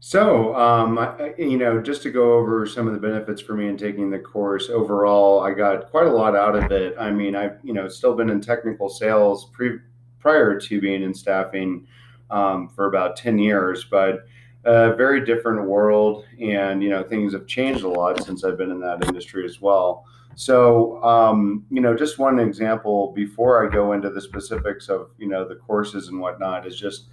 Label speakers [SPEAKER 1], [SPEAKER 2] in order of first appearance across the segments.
[SPEAKER 1] Just to go over some of the benefits for me in taking the course, overall, I got quite a lot out of it. I mean, I've still been in technical sales prior to being in staffing for about 10 years, but a very different world. And, things have changed a lot since I've been in that industry as well. Just one example before I go into the specifics of, the courses and whatnot is just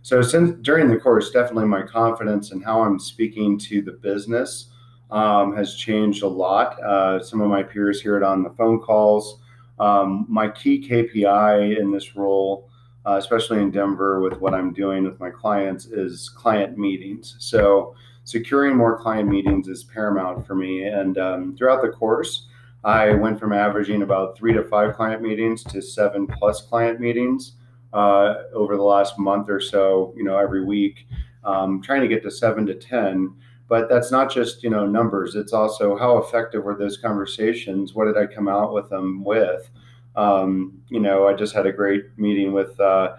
[SPEAKER 1] so since during the course, definitely my confidence in how I'm speaking to the business has changed a lot. Some of my peers hear it on the phone calls. My key KPI in this role, especially in Denver with what I'm doing with my clients, is client meetings. So securing more client meetings is paramount for me. And throughout the course, I went from averaging about 3 to 5 client meetings to 7+ client meetings over the last month or so, every week, trying to get to 7 to 10. But that's not just, numbers. It's also how effective were those conversations? What did I come out with them with? I just had a great meeting with a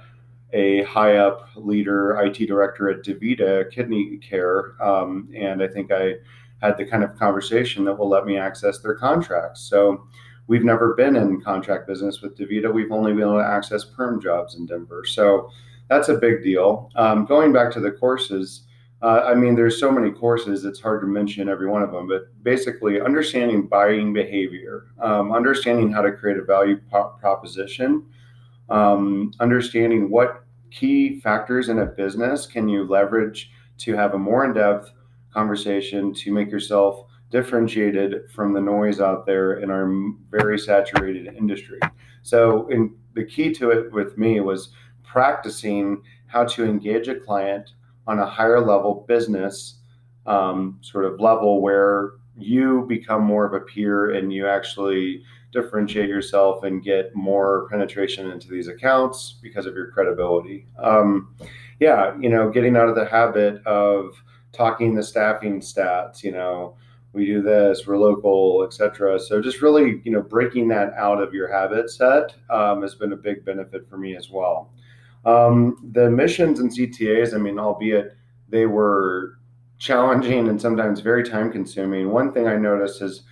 [SPEAKER 1] high up leader, IT director at DaVita Kidney Care. And I think I had the kind of conversation that will let me access their contracts. So we've never been in contract business with DaVita. We've only been able to access perm jobs in Denver. So that's a big deal. Going back to the courses, I mean, there's so many courses, it's hard to mention every one of them, but basically understanding buying behavior, understanding how to create a value proposition, understanding what key factors in a business can you leverage to have a more in-depth conversation to make yourself differentiated from the noise out there in our very saturated industry. The key to it with me was practicing how to engage a client on a higher level business sort of level where you become more of a peer and you actually differentiate yourself and get more penetration into these accounts because of your credibility. Getting out of the habit of talking the staffing stats, we do this, we're local, etc. So just really, breaking that out of your habit set has been a big benefit for me as well. The missions and CTAs, I mean, albeit they were challenging and sometimes very time consuming, one thing I noticed is,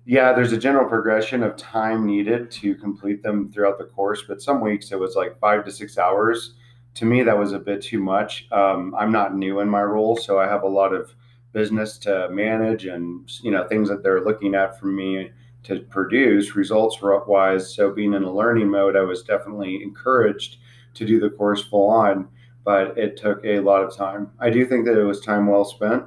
[SPEAKER 1] yeah, there's a general progression of time needed to complete them throughout the course, but some weeks it was like 5 to 6 hours. To me, that was a bit too much. I'm not new in my role, so I have a lot of business to manage and things that they're looking at from me to produce results wise. So being in a learning mode, I was definitely encouraged to do the course full on, but it took a lot of time. I do think that it was time well spent,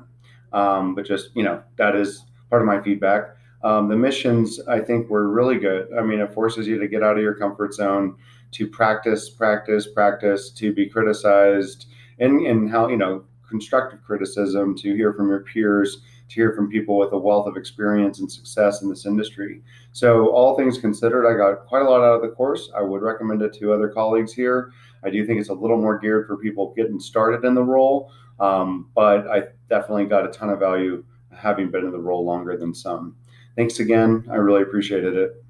[SPEAKER 1] but just that is part of my feedback. The missions, I think, were really good. I mean, it forces you to get out of your comfort zone, to practice, practice, practice, to be criticized, and how, constructive criticism, to hear from your peers, to hear from people with a wealth of experience and success in this industry. So, all things considered, I got quite a lot out of the course. I would recommend it to other colleagues here. I do think it's a little more geared for people getting started in the role, but I definitely got a ton of value having been in the role longer than some. Thanks again. I really appreciated it.